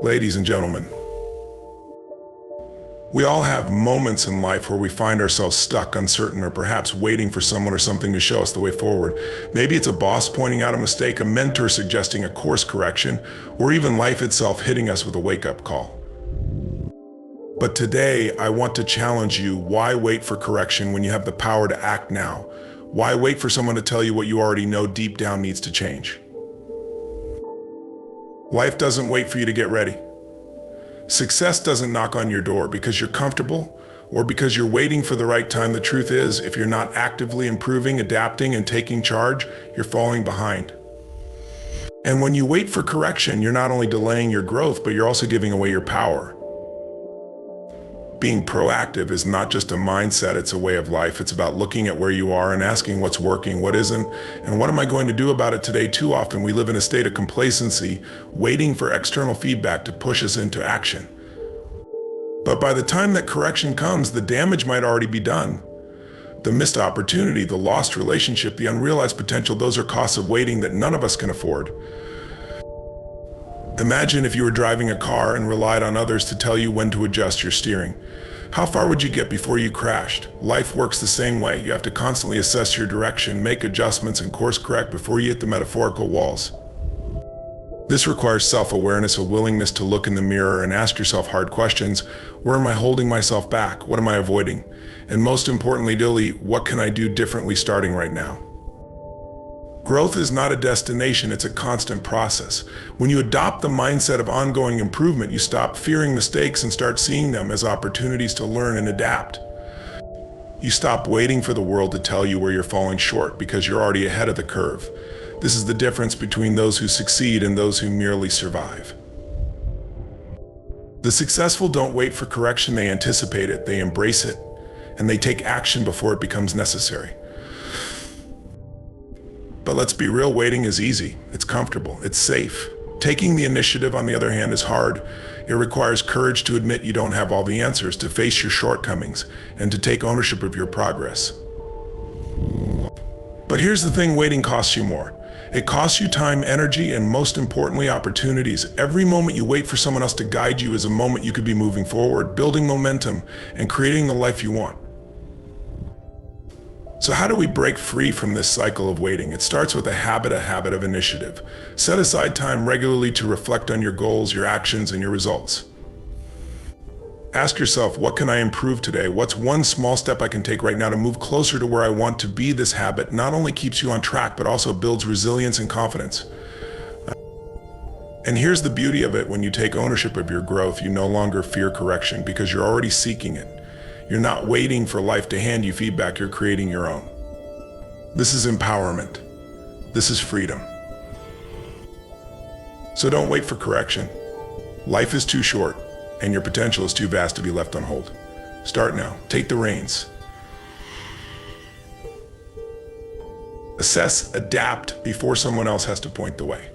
Ladies and gentlemen, we all have moments in life where we find ourselves stuck, uncertain, or perhaps waiting for someone or something to show us the way forward. Maybe it's a boss pointing out a mistake, a mentor suggesting a course correction, or even life itself hitting us with a wake-up call. But today, I want to challenge you. Why wait for correction when you have the power to act now? Why wait for someone to tell you what you already know deep down needs to change? Life doesn't wait for you to get ready. Success doesn't knock on your door because you're comfortable or because you're waiting for the right time. The truth is, if you're not actively improving, adapting, and taking charge, you're falling behind. And when you wait for correction, you're not only delaying your growth, but you're also giving away your power. Being proactive is not just a mindset, it's a way of life. It's about looking at where you are and asking what's working, what isn't, and what am I going to do about it today? Too often we live in a state of complacency, waiting for external feedback to push us into action. But by the time that correction comes, the damage might already be done. The missed opportunity, the lost relationship, the unrealized potential, those are costs of waiting that none of us can afford. Imagine if you were driving a car and relied on others to tell you when to adjust your steering. How far would you get before you crashed? Life works the same way. You have to constantly assess your direction, make adjustments, and course correct before you hit the metaphorical walls. This requires self-awareness, a willingness to look in the mirror and ask yourself hard questions. Where am I holding myself back? What am I avoiding? And most importantly, what can I do differently starting right now? Growth is not a destination, it's a constant process. When you adopt the mindset of ongoing improvement, you stop fearing mistakes and start seeing them as opportunities to learn and adapt. You stop waiting for the world to tell you where you're falling short because you're already ahead of the curve. This is the difference between those who succeed and those who merely survive. The successful don't wait for correction, they anticipate it, they embrace it, and they take action before it becomes necessary. But let's be real, waiting is easy, it's comfortable, it's safe. Taking the initiative, on the other hand, is hard. It requires courage to admit you don't have all the answers, to face your shortcomings, and to take ownership of your progress. But here's the thing, waiting costs you more. It costs you time, energy, and most importantly, opportunities. Every moment you wait for someone else to guide you is a moment you could be moving forward, building momentum, and creating the life you want. So how do we break free from this cycle of waiting? It starts with a habit of initiative. Set aside time regularly to reflect on your goals, your actions, and your results. Ask yourself, what can I improve today? What's one small step I can take right now to move closer to where I want to be? This habit not only keeps you on track, but also builds resilience and confidence. And here's the beauty of it, when you take ownership of your growth, you no longer fear correction because you're already seeking it. You're not waiting for life to hand you feedback, you're creating your own. This is empowerment. This is freedom. So don't wait for correction. Life is too short, and your potential is too vast to be left on hold. Start now. Take the reins. Assess, adapt before someone else has to point the way.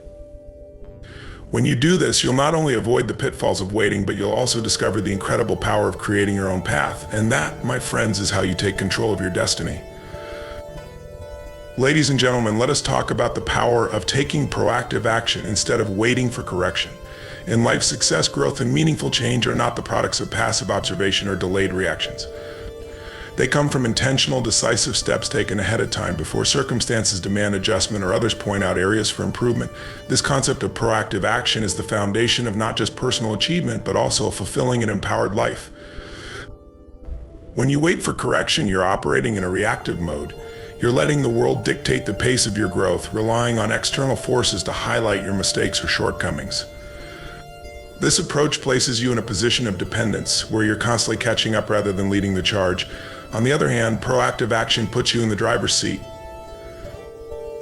When you do this, you'll not only avoid the pitfalls of waiting, but you'll also discover the incredible power of creating your own path. And that, my friends, is how you take control of your destiny. Ladies and gentlemen, let us talk about the power of taking proactive action instead of waiting for correction. In life, success, growth, and meaningful change are not the products of passive observation or delayed reactions. They come from intentional, decisive steps taken ahead of time before circumstances demand adjustment or others point out areas for improvement. This concept of proactive action is the foundation of not just personal achievement, but also a fulfilling and empowered life. When you wait for correction, you're operating in a reactive mode. You're letting the world dictate the pace of your growth, relying on external forces to highlight your mistakes or shortcomings. This approach places you in a position of dependence, where you're constantly catching up rather than leading the charge. On the other hand, proactive action puts you in the driver's seat.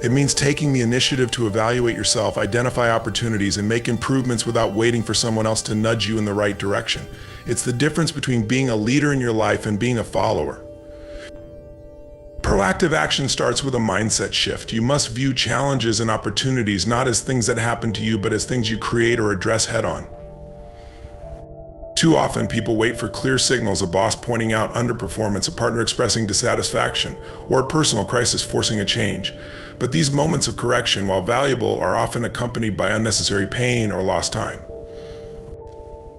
It means taking the initiative to evaluate yourself, identify opportunities, and make improvements without waiting for someone else to nudge you in the right direction. It's the difference between being a leader in your life and being a follower. Proactive action starts with a mindset shift. You must view challenges and opportunities not as things that happen to you, but as things you create or address head-on. Too often, people wait for clear signals, a boss pointing out underperformance, a partner expressing dissatisfaction, or a personal crisis forcing a change. But these moments of correction, while valuable, are often accompanied by unnecessary pain or lost time.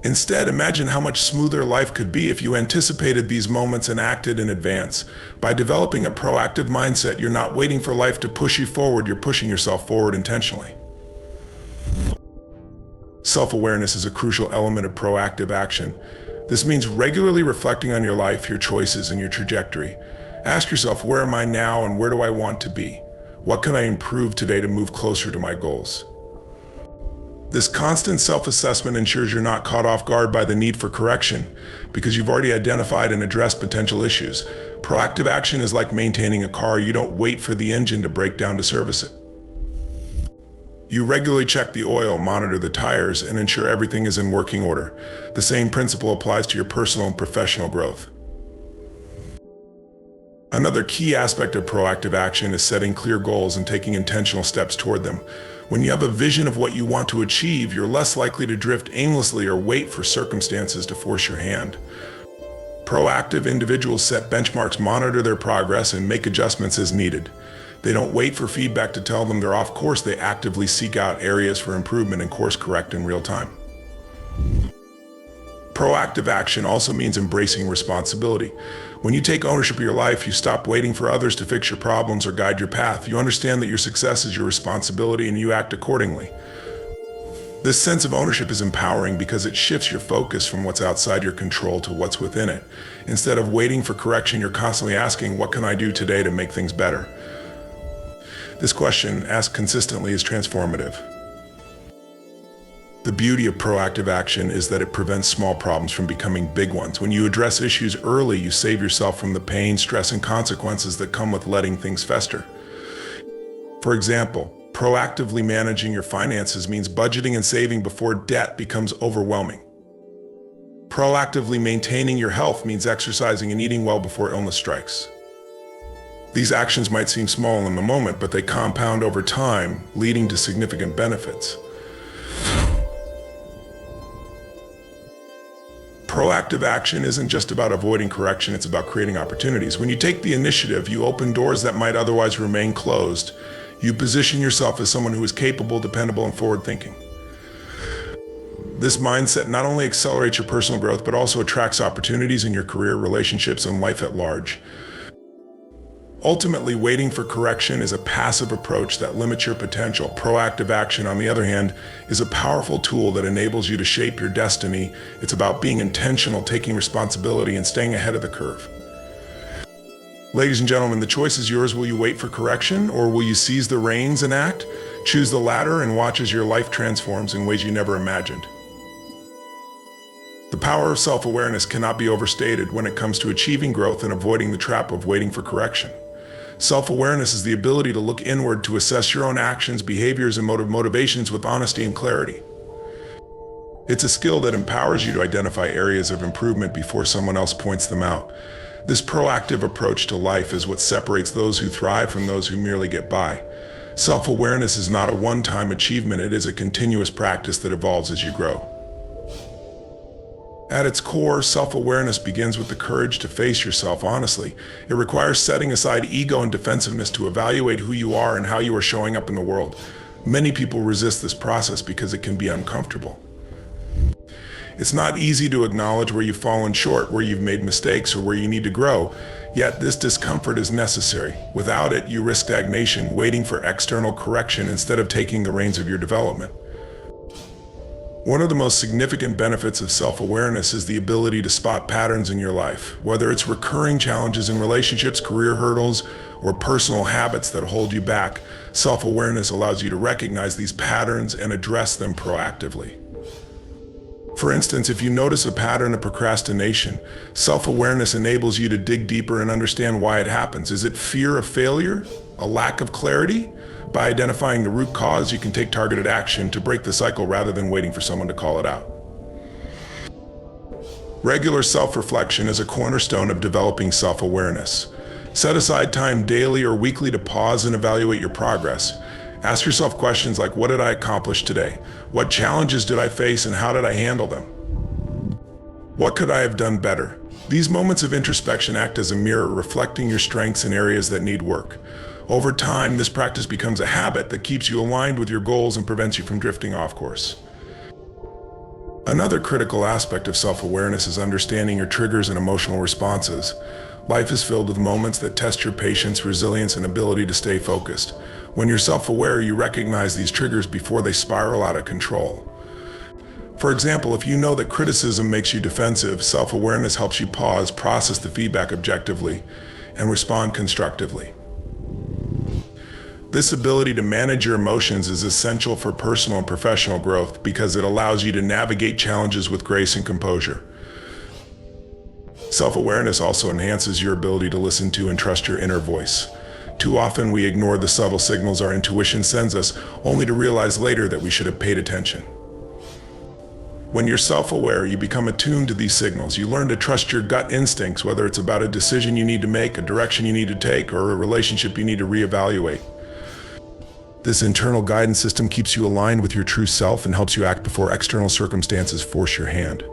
Instead, imagine how much smoother life could be if you anticipated these moments and acted in advance. By developing a proactive mindset, you're not waiting for life to push you forward, you're pushing yourself forward intentionally. Self-awareness is a crucial element of proactive action. This means regularly reflecting on your life, your choices, and your trajectory. Ask yourself, where am I now and where do I want to be? What can I improve today to move closer to my goals? This constant self-assessment ensures you're not caught off guard by the need for correction because you've already identified and addressed potential issues. Proactive action is like maintaining a car. You don't wait for the engine to break down to service it. You regularly check the oil, monitor the tires, and ensure everything is in working order. The same principle applies to your personal and professional growth. Another key aspect of proactive action is setting clear goals and taking intentional steps toward them. When you have a vision of what you want to achieve, you're less likely to drift aimlessly or wait for circumstances to force your hand. Proactive individuals set benchmarks, monitor their progress, and make adjustments as needed. They don't wait for feedback to tell them they're off course. They actively seek out areas for improvement and course correct in real time. Proactive action also means embracing responsibility. When you take ownership of your life, you stop waiting for others to fix your problems or guide your path. You understand that your success is your responsibility and you act accordingly. This sense of ownership is empowering because it shifts your focus from what's outside your control to what's within it. Instead of waiting for correction, you're constantly asking, what can I do today to make things better? This question, asked consistently, is transformative. The beauty of proactive action is that it prevents small problems from becoming big ones. When you address issues early, you save yourself from the pain, stress, and consequences that come with letting things fester. For example, proactively managing your finances means budgeting and saving before debt becomes overwhelming. Proactively maintaining your health means exercising and eating well before illness strikes. These actions might seem small in the moment, but they compound over time, leading to significant benefits. Proactive action isn't just about avoiding correction, it's about creating opportunities. When you take the initiative, you open doors that might otherwise remain closed. You position yourself as someone who is capable, dependable, and forward-thinking. This mindset not only accelerates your personal growth, but also attracts opportunities in your career, relationships, and life at large. Ultimately, waiting for correction is a passive approach that limits your potential. Proactive action, on the other hand, is a powerful tool that enables you to shape your destiny. It's about being intentional, taking responsibility, and staying ahead of the curve. Ladies and gentlemen, the choice is yours. Will you wait for correction, or will you seize the reins and act? Choose the latter and watch as your life transforms in ways you never imagined. The power of self-awareness cannot be overstated when it comes to achieving growth and avoiding the trap of waiting for correction. Self-awareness is the ability to look inward, to assess your own actions, behaviors, and motivations with honesty and clarity. It's a skill that empowers you to identify areas of improvement before someone else points them out. This proactive approach to life is what separates those who thrive from those who merely get by. Self-awareness is not a one-time achievement, it is a continuous practice that evolves as you grow. At its core, self-awareness begins with the courage to face yourself honestly. It requires setting aside ego and defensiveness to evaluate who you are and how you are showing up in the world. Many people resist this process because it can be uncomfortable. It's not easy to acknowledge where you've fallen short, where you've made mistakes, or where you need to grow. Yet this discomfort is necessary. Without it, you risk stagnation, waiting for external correction instead of taking the reins of your development. One of the most significant benefits of self-awareness is the ability to spot patterns in your life. Whether it's recurring challenges in relationships, career hurdles, or personal habits that hold you back, self-awareness allows you to recognize these patterns and address them proactively. For instance, if you notice a pattern of procrastination, self-awareness enables you to dig deeper and understand why it happens. Is it fear of failure? A lack of clarity? By identifying the root cause, you can take targeted action to break the cycle rather than waiting for someone to call it out. Regular self-reflection is a cornerstone of developing self-awareness. Set aside time daily or weekly to pause and evaluate your progress. Ask yourself questions like, what did I accomplish today? What challenges did I face and how did I handle them? What could I have done better? These moments of introspection act as a mirror, reflecting your strengths and areas that need work. Over time, this practice becomes a habit that keeps you aligned with your goals and prevents you from drifting off course. Another critical aspect of self-awareness is understanding your triggers and emotional responses. Life is filled with moments that test your patience, resilience, and ability to stay focused. When you're self-aware, you recognize these triggers before they spiral out of control. For example, if you know that criticism makes you defensive, self-awareness helps you pause, process the feedback objectively, and respond constructively. This ability to manage your emotions is essential for personal and professional growth because it allows you to navigate challenges with grace and composure. Self-awareness also enhances your ability to listen to and trust your inner voice. Too often we ignore the subtle signals our intuition sends us, only to realize later that we should have paid attention. When you're self-aware, you become attuned to these signals. You learn to trust your gut instincts, whether it's about a decision you need to make, a direction you need to take, or a relationship you need to reevaluate. This internal guidance system keeps you aligned with your true self and helps you act before external circumstances force your hand.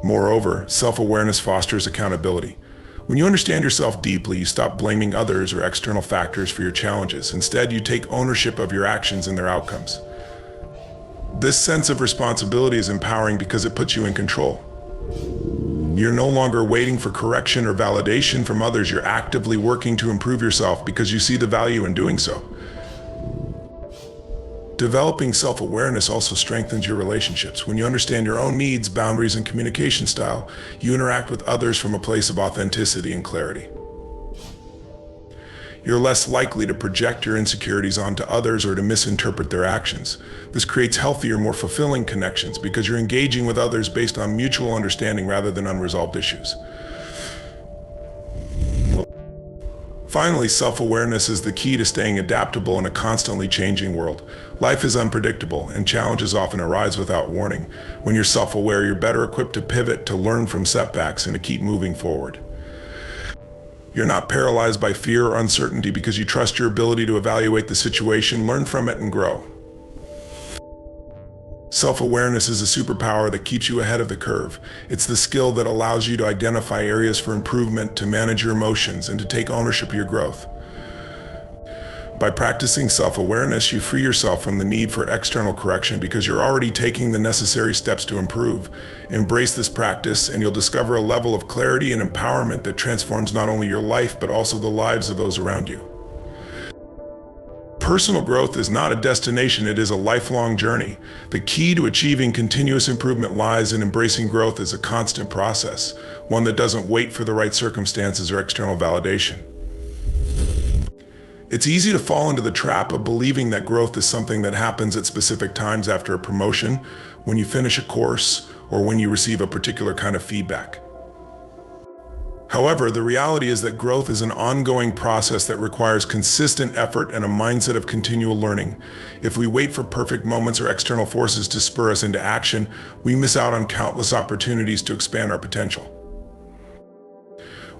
Moreover, self-awareness fosters accountability. When you understand yourself deeply, you stop blaming others or external factors for your challenges. Instead, you take ownership of your actions and their outcomes. This sense of responsibility is empowering because it puts you in control. You're no longer waiting for correction or validation from others. You're actively working to improve yourself because you see the value in doing so. Developing self-awareness also strengthens your relationships. When you understand your own needs, boundaries, and communication style, you interact with others from a place of authenticity and clarity. You're less likely to project your insecurities onto others or to misinterpret their actions. This creates healthier, more fulfilling connections because you're engaging with others based on mutual understanding rather than unresolved issues. Finally, self-awareness is the key to staying adaptable in a constantly changing world. Life is unpredictable, and challenges often arise without warning. When you're self-aware, you're better equipped to pivot, to learn from setbacks, and to keep moving forward. You're not paralyzed by fear or uncertainty because you trust your ability to evaluate the situation, learn from it, and grow. Self-awareness is a superpower that keeps you ahead of the curve. It's the skill that allows you to identify areas for improvement, to manage your emotions, and to take ownership of your growth. By practicing self-awareness, you free yourself from the need for external correction because you're already taking the necessary steps to improve. Embrace this practice, and you'll discover a level of clarity and empowerment that transforms not only your life, but also the lives of those around you. Personal growth is not a destination, it is a lifelong journey. The key to achieving continuous improvement lies in embracing growth as a constant process, one that doesn't wait for the right circumstances or external validation. It's easy to fall into the trap of believing that growth is something that happens at specific times after a promotion, when you finish a course, or when you receive a particular kind of feedback. However, the reality is that growth is an ongoing process that requires consistent effort and a mindset of continual learning. If we wait for perfect moments or external forces to spur us into action, we miss out on countless opportunities to expand our potential.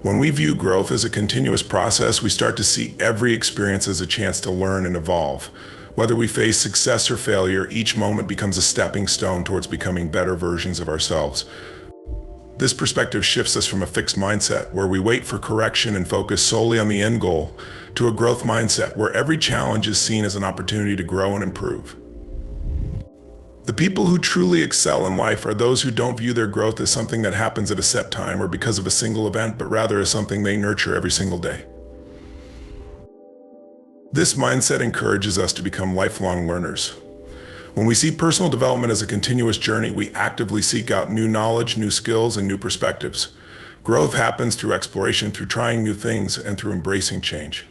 When we view growth as a continuous process, we start to see every experience as a chance to learn and evolve. Whether we face success or failure, each moment becomes a stepping stone towards becoming better versions of ourselves. This perspective shifts us from a fixed mindset where we wait for correction and focus solely on the end goal to a growth mindset where every challenge is seen as an opportunity to grow and improve. The people who truly excel in life are those who don't view their growth as something that happens at a set time or because of a single event, but rather as something they nurture every single day. This mindset encourages us to become lifelong learners. When we see personal development as a continuous journey, we actively seek out new knowledge, new skills, and new perspectives. Growth happens through exploration, through trying new things, and through embracing change.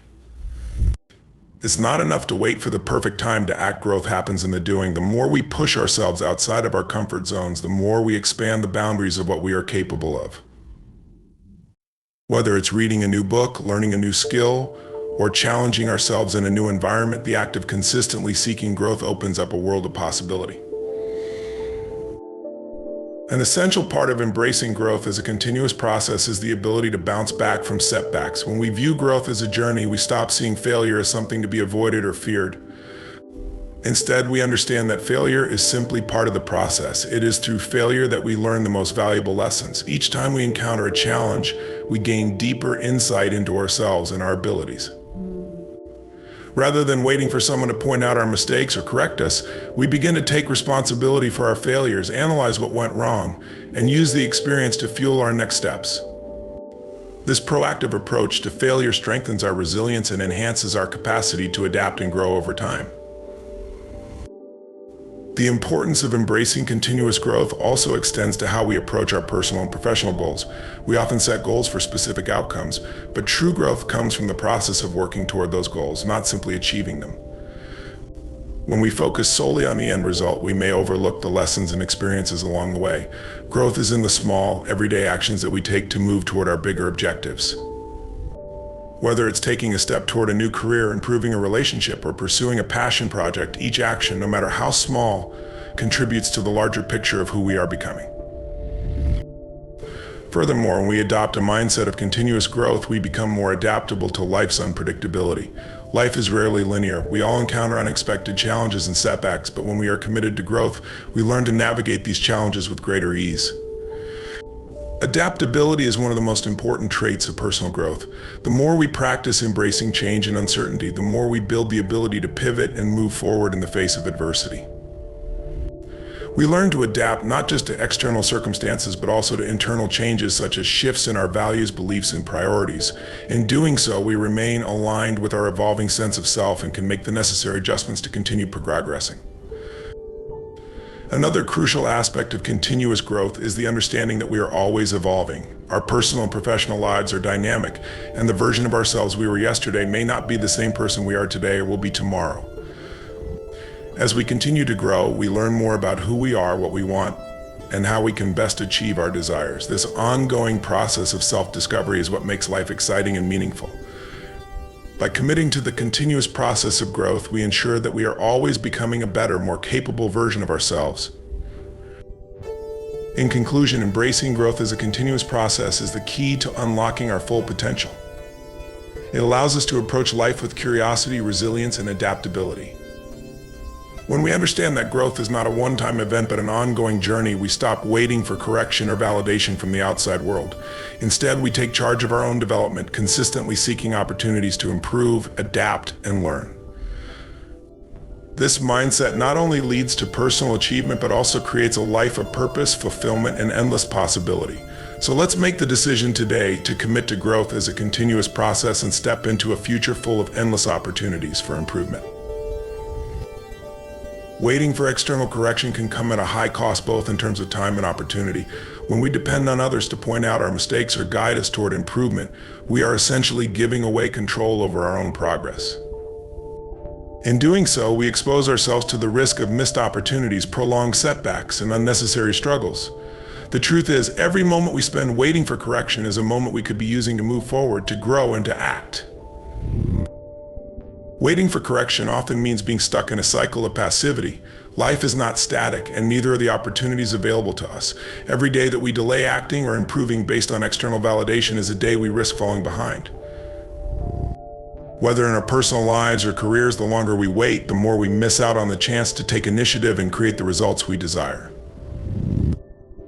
It's not enough to wait for the perfect time to act. Growth happens in the doing. The more we push ourselves outside of our comfort zones, the more we expand the boundaries of what we are capable of. Whether it's reading a new book, learning a new skill, or challenging ourselves in a new environment, the act of consistently seeking growth opens up a world of possibility. An essential part of embracing growth as a continuous process is the ability to bounce back from setbacks. When we view growth as a journey, we stop seeing failure as something to be avoided or feared. Instead, we understand that failure is simply part of the process. It is through failure that we learn the most valuable lessons. Each time we encounter a challenge, we gain deeper insight into ourselves and our abilities. Rather than waiting for someone to point out our mistakes or correct us, we begin to take responsibility for our failures, analyze what went wrong, and use the experience to fuel our next steps. This proactive approach to failure strengthens our resilience and enhances our capacity to adapt and grow over time. The importance of embracing continuous growth also extends to how we approach our personal and professional goals. We often set goals for specific outcomes, but true growth comes from the process of working toward those goals, not simply achieving them. When we focus solely on the end result, we may overlook the lessons and experiences along the way. Growth is in the small, everyday actions that we take to move toward our bigger objectives. Whether it's taking a step toward a new career, improving a relationship, or pursuing a passion project, each action, no matter how small, contributes to the larger picture of who we are becoming. Furthermore, when we adopt a mindset of continuous growth, we become more adaptable to life's unpredictability. Life is rarely linear. We all encounter unexpected challenges and setbacks, but when we are committed to growth, we learn to navigate these challenges with greater ease. Adaptability is one of the most important traits of personal growth. The more we practice embracing change and uncertainty, the more we build the ability to pivot and move forward in the face of adversity. We learn to adapt not just to external circumstances, but also to internal changes such as shifts in our values, beliefs, and priorities. In doing so, we remain aligned with our evolving sense of self and can make the necessary adjustments to continue progressing. Another crucial aspect of continuous growth is the understanding that we are always evolving. Our personal and professional lives are dynamic, and the version of ourselves we were yesterday may not be the same person we are today or will be tomorrow. As we continue to grow, we learn more about who we are, what we want, and how we can best achieve our desires. This ongoing process of self-discovery is what makes life exciting and meaningful. By committing to the continuous process of growth, we ensure that we are always becoming a better, more capable version of ourselves. In conclusion, embracing growth as a continuous process is the key to unlocking our full potential. It allows us to approach life with curiosity, resilience, and adaptability. When we understand that growth is not a one-time event but an ongoing journey, we stop waiting for correction or validation from the outside world. Instead, we take charge of our own development, consistently seeking opportunities to improve, adapt, and learn. This mindset not only leads to personal achievement but also creates a life of purpose, fulfillment, and endless possibility. So let's make the decision today to commit to growth as a continuous process and step into a future full of endless opportunities for improvement. Waiting for external correction can come at a high cost both in terms of time and opportunity. When we depend on others to point out our mistakes or guide us toward improvement, we are essentially giving away control over our own progress. In doing so, we expose ourselves to the risk of missed opportunities, prolonged setbacks, and unnecessary struggles. The truth is, every moment we spend waiting for correction is a moment we could be using to move forward, to grow, and to act. Waiting for correction often means being stuck in a cycle of passivity. Life is not static, and neither are the opportunities available to us. Every day that we delay acting or improving based on external validation is a day we risk falling behind. Whether in our personal lives or careers, the longer we wait, the more we miss out on the chance to take initiative and create the results we desire.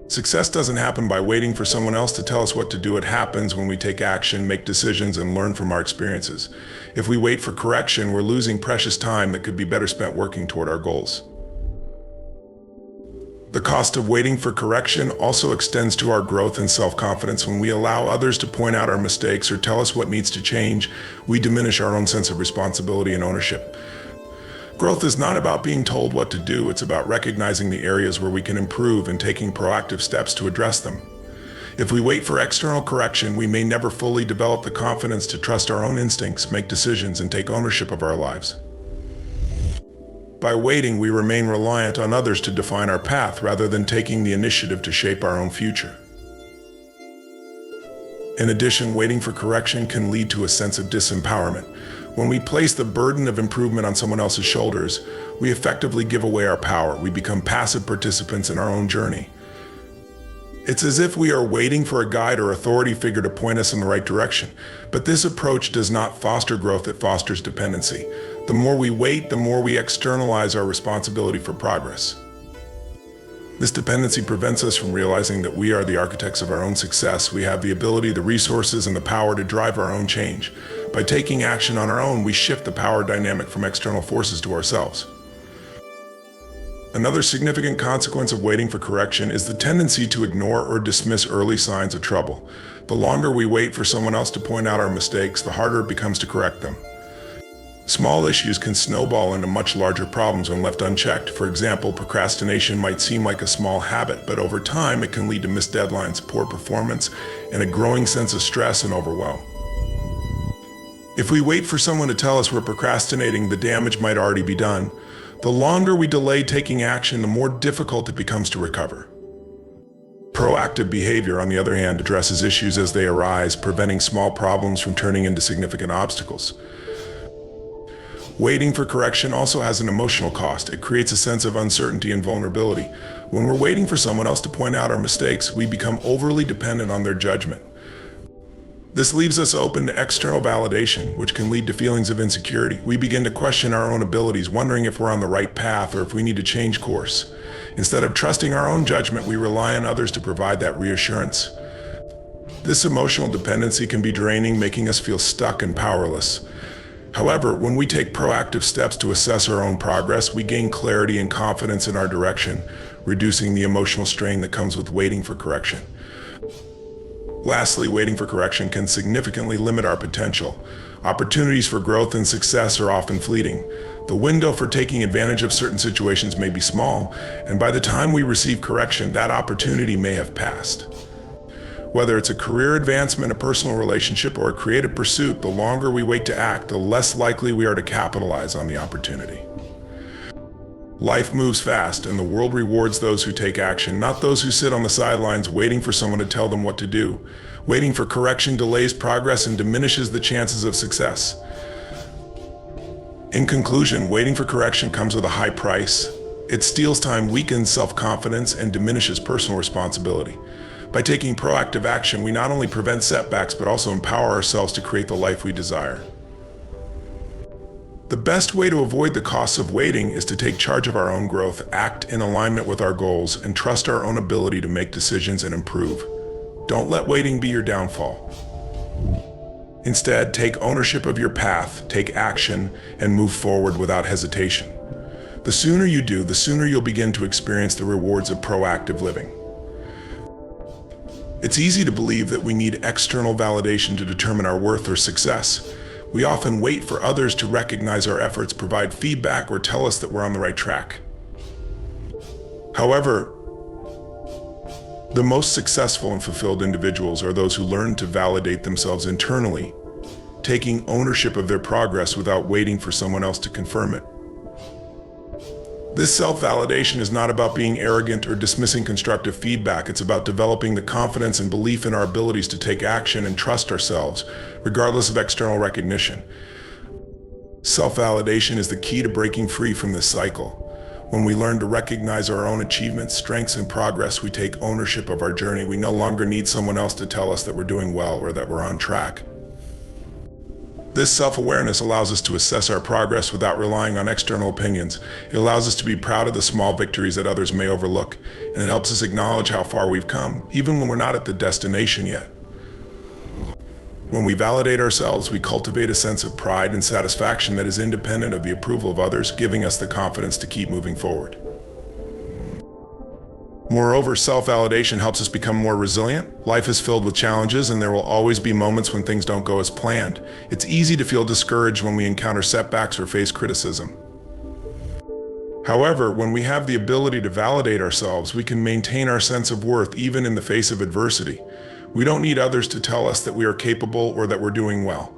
Success doesn't happen by waiting for someone else to tell us what to do. It happens when we take action, make decisions, and learn from our experiences. If we wait for correction, we're losing precious time that could be better spent working toward our goals. The cost of waiting for correction also extends to our growth and self-confidence. When we allow others to point out our mistakes or tell us what needs to change, we diminish our own sense of responsibility and ownership. Growth is not about being told what to do, it's about recognizing the areas where we can improve and taking proactive steps to address them. If we wait for external correction, we may never fully develop the confidence to trust our own instincts, make decisions, and take ownership of our lives. By waiting, we remain reliant on others to define our path rather than taking the initiative to shape our own future. In addition, waiting for correction can lead to a sense of disempowerment. When we place the burden of improvement on someone else's shoulders, we effectively give away our power. We become passive participants in our own journey. It's as if we are waiting for a guide or authority figure to point us in the right direction. But this approach does not foster growth, it fosters dependency. The more we wait, the more we externalize our responsibility for progress. This dependency prevents us from realizing that we are the architects of our own success. We have the ability, the resources, and the power to drive our own change. By taking action on our own, we shift the power dynamic from external forces to ourselves. Another significant consequence of waiting for correction is the tendency to ignore or dismiss early signs of trouble. The longer we wait for someone else to point out our mistakes, the harder it becomes to correct them. Small issues can snowball into much larger problems when left unchecked. For example, procrastination might seem like a small habit, but over time it can lead to missed deadlines, poor performance, and a growing sense of stress and overwhelm. If we wait for someone to tell us we're procrastinating, the damage might already be done. The longer we delay taking action, the more difficult it becomes to recover. Proactive behavior, on the other hand, addresses issues as they arise, preventing small problems from turning into significant obstacles. Waiting for correction also has an emotional cost. It creates a sense of uncertainty and vulnerability. When we're waiting for someone else to point out our mistakes, we become overly dependent on their judgment. This leaves us open to external validation, which can lead to feelings of insecurity. We begin to question our own abilities, wondering if we're on the right path or if we need to change course. Instead of trusting our own judgment, we rely on others to provide that reassurance. This emotional dependency can be draining, making us feel stuck and powerless. However, when we take proactive steps to assess our own progress, we gain clarity and confidence in our direction, reducing the emotional strain that comes with waiting for correction. Lastly, waiting for correction can significantly limit our potential. Opportunities for growth and success are often fleeting. The window for taking advantage of certain situations may be small, and by the time we receive correction, that opportunity may have passed. Whether it's a career advancement, a personal relationship, or a creative pursuit, the longer we wait to act, the less likely we are to capitalize on the opportunity. Life moves fast, and the world rewards those who take action, not those who sit on the sidelines waiting for someone to tell them what to do. Waiting for correction delays progress and diminishes the chances of success. In conclusion, waiting for correction comes with a high price. It steals time, weakens self-confidence, and diminishes personal responsibility. By taking proactive action, we not only prevent setbacks, but also empower ourselves to create the life we desire. The best way to avoid the costs of waiting is to take charge of our own growth, act in alignment with our goals, and trust our own ability to make decisions and improve. Don't let waiting be your downfall. Instead, take ownership of your path, take action, and move forward without hesitation. The sooner you do, the sooner you'll begin to experience the rewards of proactive living. It's easy to believe that we need external validation to determine our worth or success. We often wait for others to recognize our efforts, provide feedback, or tell us that we're on the right track. However, the most successful and fulfilled individuals are those who learn to validate themselves internally, taking ownership of their progress without waiting for someone else to confirm it. This self-validation is not about being arrogant or dismissing constructive feedback. It's about developing the confidence and belief in our abilities to take action and trust ourselves, regardless of external recognition. Self-validation is the key to breaking free from this cycle. When we learn to recognize our own achievements, strengths, and progress, we take ownership of our journey. We no longer need someone else to tell us that we're doing well or that we're on track. This self-awareness allows us to assess our progress without relying on external opinions. It allows us to be proud of the small victories that others may overlook, and it helps us acknowledge how far we've come, even when we're not at the destination yet. When we validate ourselves, we cultivate a sense of pride and satisfaction that is independent of the approval of others, giving us the confidence to keep moving forward. Moreover, self-validation helps us become more resilient. Life is filled with challenges, and there will always be moments when things don't go as planned. It's easy to feel discouraged when we encounter setbacks or face criticism. However, when we have the ability to validate ourselves, we can maintain our sense of worth even in the face of adversity. We don't need others to tell us that we are capable or that we're doing well.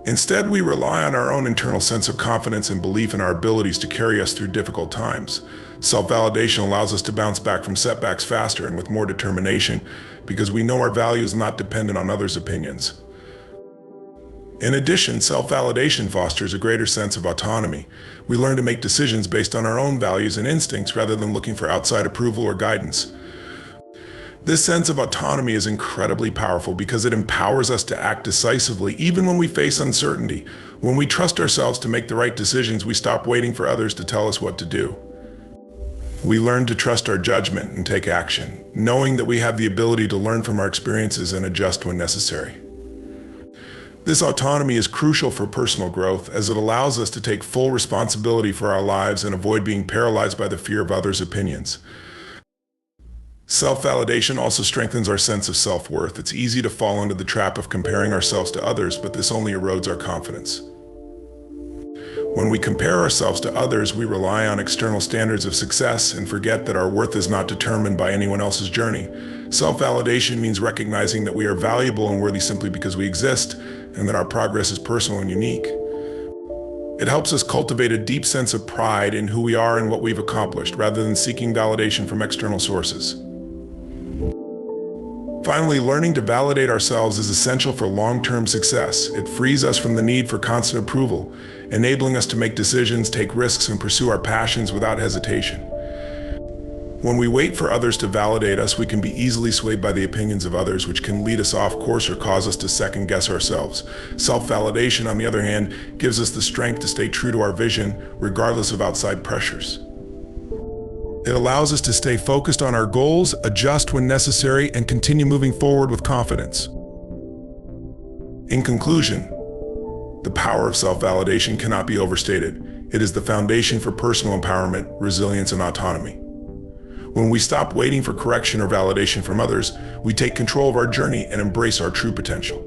Instead, we rely on our own internal sense of confidence and belief in our abilities to carry us through difficult times. Self-validation allows us to bounce back from setbacks faster and with more determination because we know our value is not dependent on others' opinions. In addition, self-validation fosters a greater sense of autonomy. We learn to make decisions based on our own values and instincts rather than looking for outside approval or guidance. This sense of autonomy is incredibly powerful because it empowers us to act decisively even when we face uncertainty. When we trust ourselves to make the right decisions, we stop waiting for others to tell us what to do. We learn to trust our judgment and take action, knowing that we have the ability to learn from our experiences and adjust when necessary. This autonomy is crucial for personal growth as it allows us to take full responsibility for our lives and avoid being paralyzed by the fear of others' opinions. Self-validation also strengthens our sense of self-worth. It's easy to fall into the trap of comparing ourselves to others, but this only erodes our confidence. When we compare ourselves to others, we rely on external standards of success and forget that our worth is not determined by anyone else's journey. Self-validation means recognizing that we are valuable and worthy simply because we exist, and that our progress is personal and unique. It helps us cultivate a deep sense of pride in who we are and what we've accomplished, rather than seeking validation from external sources. Finally, learning to validate ourselves is essential for long-term success. It frees us from the need for constant approval, enabling us to make decisions, take risks, and pursue our passions without hesitation. When we wait for others to validate us, we can be easily swayed by the opinions of others, which can lead us off course or cause us to second-guess ourselves. Self-validation, on the other hand, gives us the strength to stay true to our vision, regardless of outside pressures. It allows us to stay focused on our goals, adjust when necessary, and continue moving forward with confidence. In conclusion, the power of self-validation cannot be overstated. It is the foundation for personal empowerment, resilience, and autonomy. When we stop waiting for correction or validation from others, we take control of our journey and embrace our true potential.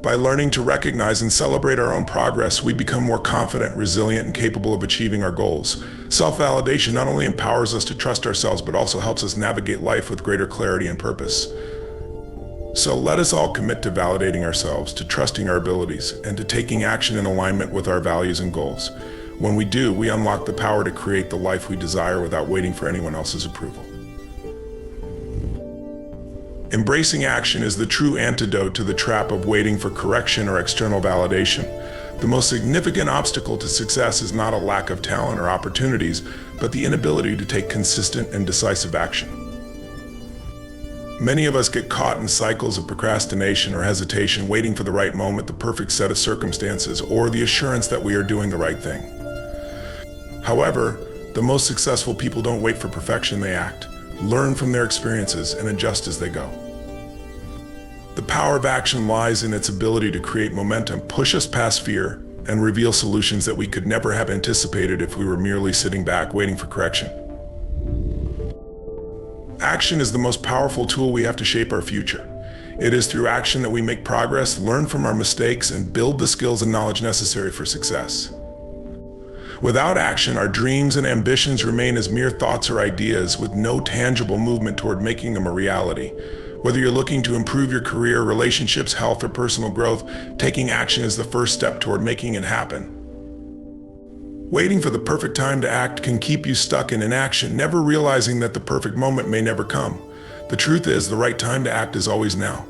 By learning to recognize and celebrate our own progress, we become more confident, resilient, and capable of achieving our goals. Self-validation not only empowers us to trust ourselves, but also helps us navigate life with greater clarity and purpose. So let us all commit to validating ourselves, to trusting our abilities, and to taking action in alignment with our values and goals. When we do, we unlock the power to create the life we desire without waiting for anyone else's approval. Embracing action is the true antidote to the trap of waiting for correction or external validation. The most significant obstacle to success is not a lack of talent or opportunities, but the inability to take consistent and decisive action. Many of us get caught in cycles of procrastination or hesitation, waiting for the right moment, the perfect set of circumstances, or the assurance that we are doing the right thing. However, the most successful people don't wait for perfection, they act, learn from their experiences, and adjust as they go. The power of action lies in its ability to create momentum, push us past fear, and reveal solutions that we could never have anticipated if we were merely sitting back waiting for correction. Action is the most powerful tool we have to shape our future. It is through action that we make progress, learn from our mistakes, and build the skills and knowledge necessary for success. Without action, our dreams and ambitions remain as mere thoughts or ideas with no tangible movement toward making them a reality. Whether you're looking to improve your career, relationships, health, or personal growth, taking action is the first step toward making it happen. Waiting for the perfect time to act can keep you stuck in inaction, never realizing that the perfect moment may never come. The truth is, the right time to act is always now.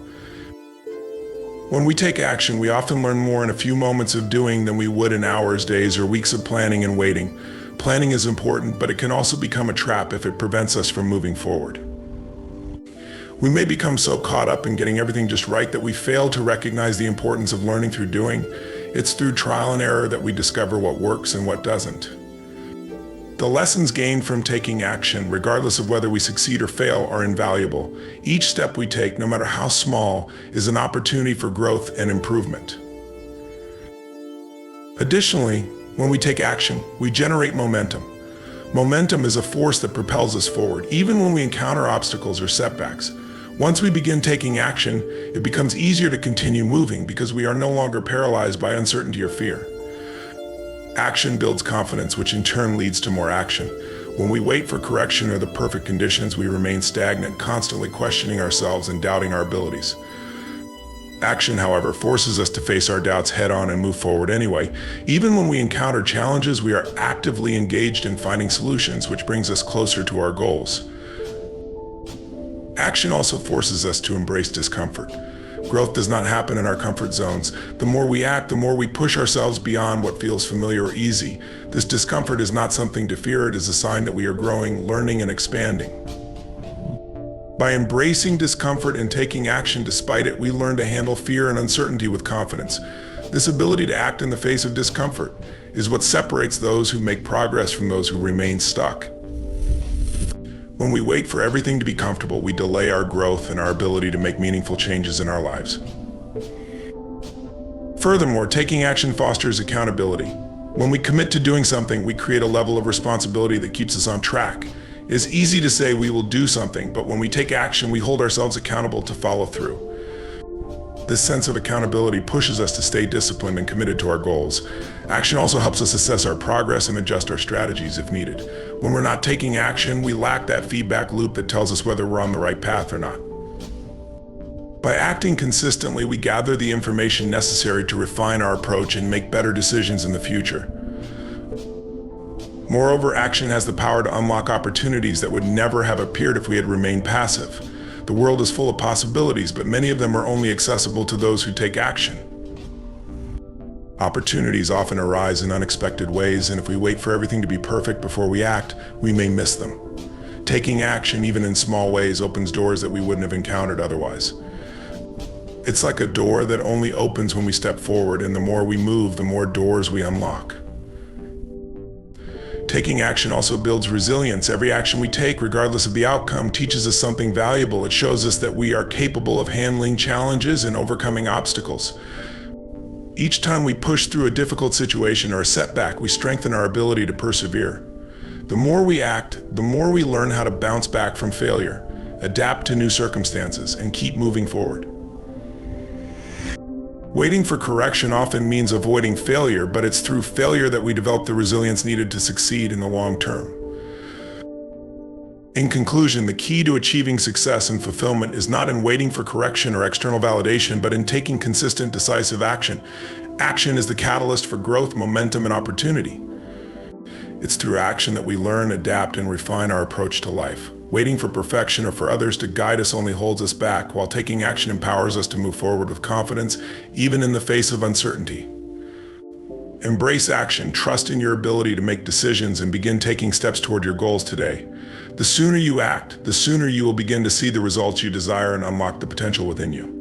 When we take action, we often learn more in a few moments of doing than we would in hours, days, or weeks of planning and waiting. Planning is important, but it can also become a trap if it prevents us from moving forward. We may become so caught up in getting everything just right that we fail to recognize the importance of learning through doing. It's through trial and error that we discover what works and what doesn't. The lessons gained from taking action, regardless of whether we succeed or fail, are invaluable. Each step we take, no matter how small, is an opportunity for growth and improvement. Additionally, when we take action, we generate momentum. Momentum is a force that propels us forward, even when we encounter obstacles or setbacks. Once we begin taking action, it becomes easier to continue moving because we are no longer paralyzed by uncertainty or fear. Action builds confidence, which in turn leads to more action. When we wait for correction or the perfect conditions, we remain stagnant, constantly questioning ourselves and doubting our abilities. Action, however, forces us to face our doubts head-on and move forward anyway. Even when we encounter challenges, we are actively engaged in finding solutions, which brings us closer to our goals. Action also forces us to embrace discomfort. Growth does not happen in our comfort zones. The more we act, the more we push ourselves beyond what feels familiar or easy. This discomfort is not something to fear. It is a sign that we are growing, learning, and expanding. By embracing discomfort and taking action despite it, we learn to handle fear and uncertainty with confidence. This ability to act in the face of discomfort is what separates those who make progress from those who remain stuck. When we wait for everything to be comfortable, we delay our growth and our ability to make meaningful changes in our lives. Furthermore, taking action fosters accountability. When we commit to doing something, we create a level of responsibility that keeps us on track. It is easy to say we will do something, but when we take action, we hold ourselves accountable to follow through. This sense of accountability pushes us to stay disciplined and committed to our goals. Action also helps us assess our progress and adjust our strategies if needed. When we're not taking action, we lack that feedback loop that tells us whether we're on the right path or not. By acting consistently, we gather the information necessary to refine our approach and make better decisions in the future. Moreover, action has the power to unlock opportunities that would never have appeared if we had remained passive. The world is full of possibilities, but many of them are only accessible to those who take action. Opportunities often arise in unexpected ways, and if we wait for everything to be perfect before we act, we may miss them. Taking action, even in small ways, opens doors that we wouldn't have encountered otherwise. It's like a door that only opens when we step forward, and the more we move, the more doors we unlock. Taking action also builds resilience. Every action we take, regardless of the outcome, teaches us something valuable. It shows us that we are capable of handling challenges and overcoming obstacles. Each time we push through a difficult situation or a setback, we strengthen our ability to persevere. The more we act, the more we learn how to bounce back from failure, adapt to new circumstances, and keep moving forward. Waiting for correction often means avoiding failure, but it's through failure that we develop the resilience needed to succeed in the long term. In conclusion, the key to achieving success and fulfillment is not in waiting for correction or external validation, but in taking consistent, decisive action. Action is the catalyst for growth, momentum, and opportunity. It's through action that we learn, adapt, and refine our approach to life. Waiting for perfection or for others to guide us only holds us back, while taking action empowers us to move forward with confidence, even in the face of uncertainty. Embrace action, trust in your ability to make decisions, and begin taking steps toward your goals today. The sooner you act, the sooner you will begin to see the results you desire and unlock the potential within you.